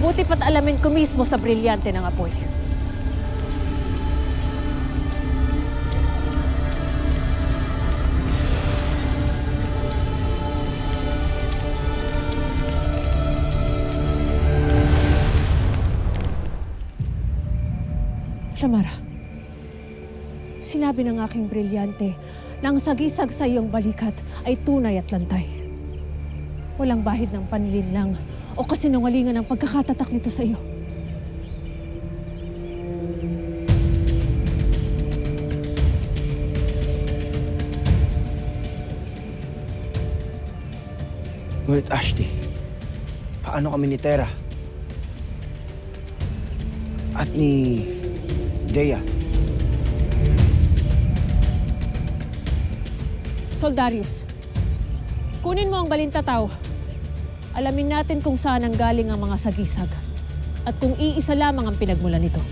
Mabuti pa't alamin ko mismo sa brilyante ng apoy. Shamara, sinabi ng aking brilyante na ang sagisag sa iyong balikat ay tunay at lantay. Walang bahid ng panlilinlang o kasinungalingan ng pagkakatatak nito sa iyo. Ngunit Ashley, paano kami ni Tera? At ni Dea? Soldarius, kunin mo ang balintataw. Alamin natin kung saan ang galing ang mga sagisag at kung iisa lamang ang pinagmulan nito.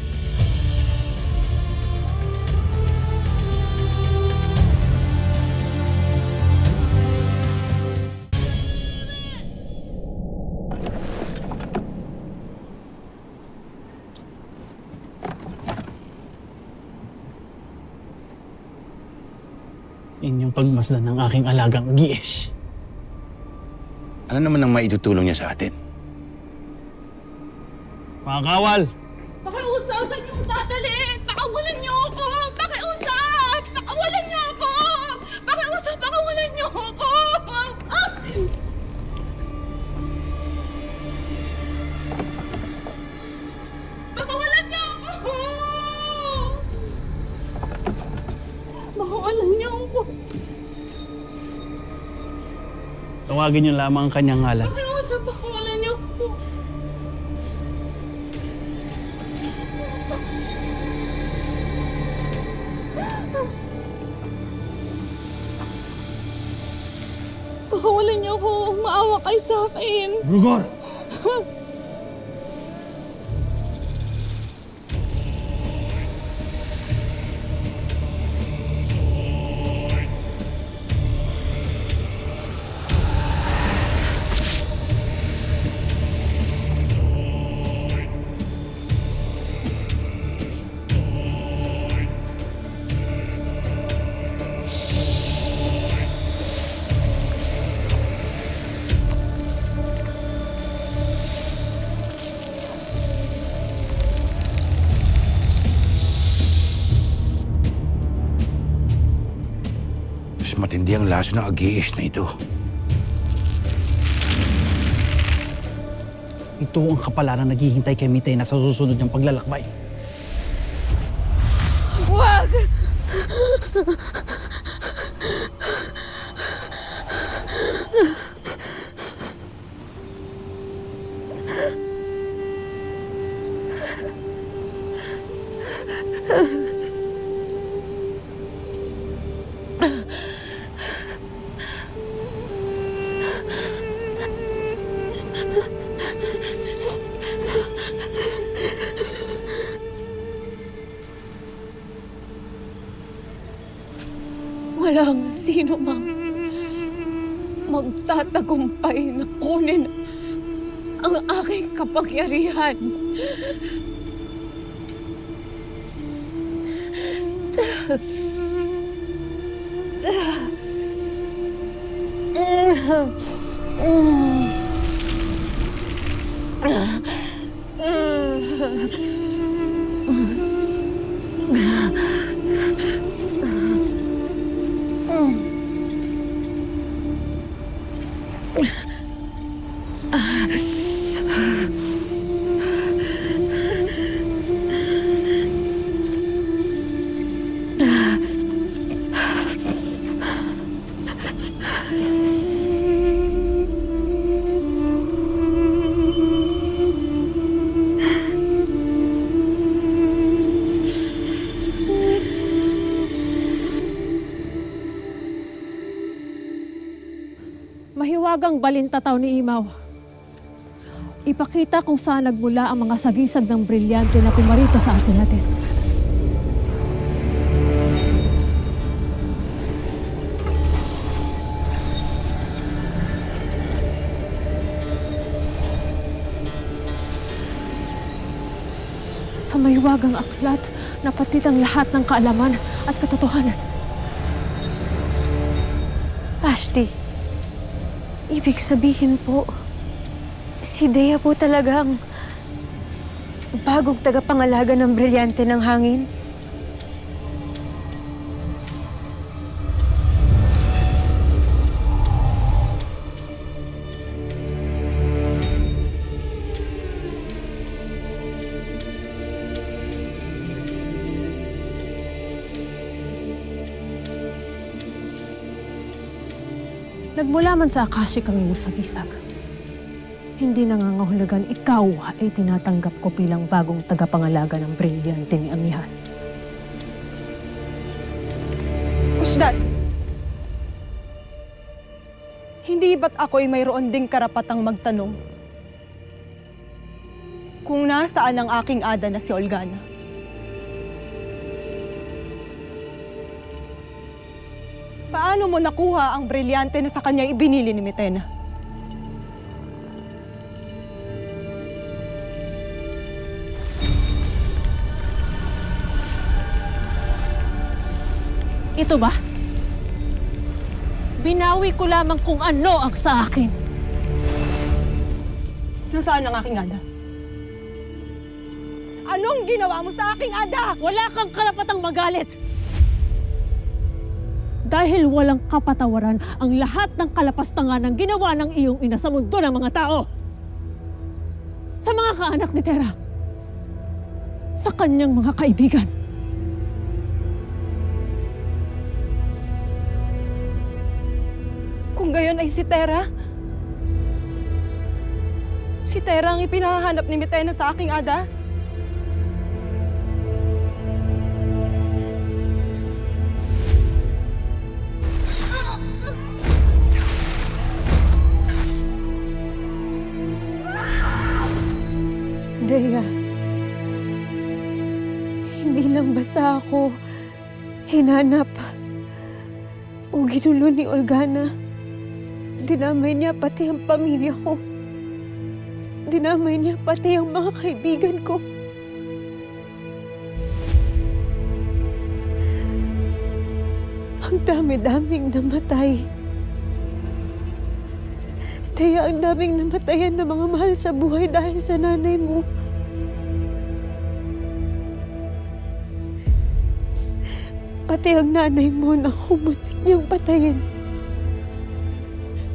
Inyong pagmasdan ng aking alagang Giesh. Ano naman ang maitutulong niya sa atin? Mga kawal! Pakiusap! Saan niyo dadalhin? Pakawalan niyo ako! Pakiusap! Pakawalan niyo ako! Pakiusap! Pakawalan niyo ako! Ah! Pakawalan niyo ako! Pakawalan niyo ako! Tawagin niyo lamang ang kanyang ngalan. Pakiusap! Pakawalan niyo ako! Pakawalan niyo ako! Maawa kayo sa akin! Rugor! Mas matindi ang laso ng Ag-iis na ito. Ito ang kapalaran naghihintay kay Mitay na sa susunod niyang paglalakbay. Huwag! Walang sino mang magtatagumpay na kunin ang aking kapangyarihan. Mahiwagang balintataw ni Imaw. Ipakita kung saan nagmula ang mga sagisag ng brilyante na pumarito sa Asinates. sa mahiwagang aklat na patid ang lahat ng kaalaman at katotohanan. Ashley, ibig sabihin po, si Dea po talagang bagong tagapangalaga ng brilyante ng hangin? Nagmula man sa Akashic ang iyong sagisag. Hindi nangangahulugan ikaw ay tinatanggap ko bilang bagong tagapangalaga ng brilyante ni Amihan. Usdan! Hindi ba't ako'y mayroon ding karapatang magtanong kung nasaan ang aking ada na si Olgana? Paano mo nakuha ang brilyante na sa kanya ibinili ni Mitena? Ito ba? Binawi ko lamang kung ano ang sa akin. Nasaan ang aking ada? Anong ginawa mo sa aking ada? Wala kang karapatang magalit! Dahil walang kapatawaran ang lahat ng kalapastangan ng ginawa ng iyong ina sa mundo ng mga tao. Sa mga kaanak ni Tera. Sa kanyang mga kaibigan. Kung gayon ay si Tera? Si Tera ang ipinahanap ni Mitena sa aking ada? Dea, hindi lang basta ako hinanap o ginulo ni Olgana. Dinamay niya pati ang pamilya ko. Dinamay niya pati ang mga kaibigan ko. Ang dami-daming namatay. Kaya ang daming namatayan na mga mahal sa buhay dahil sa nanay mo. Pati ang nanay mo na kumutik niyang patayin.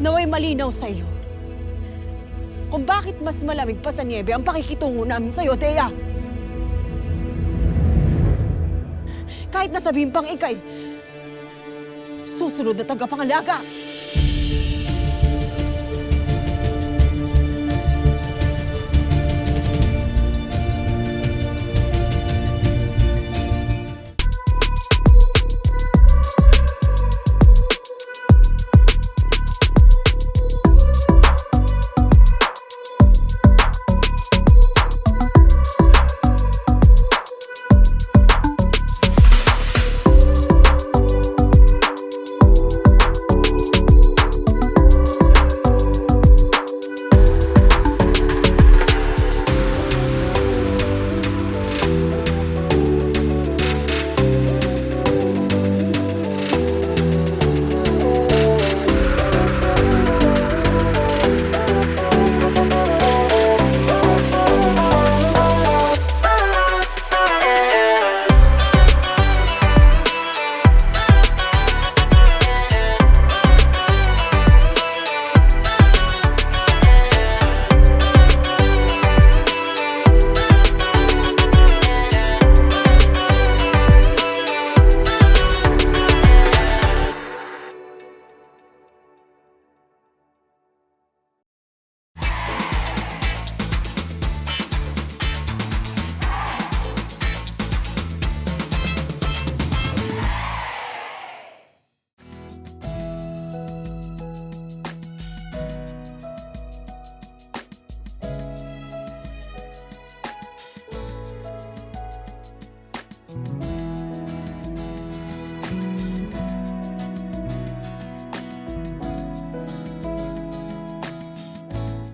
Naway malinaw sa'yo kung bakit mas malamig pa sa niebe ang pakikitungo namin sa'yo, Dea. Kahit nasabihin pang ikay, susunod na tagapangalaga.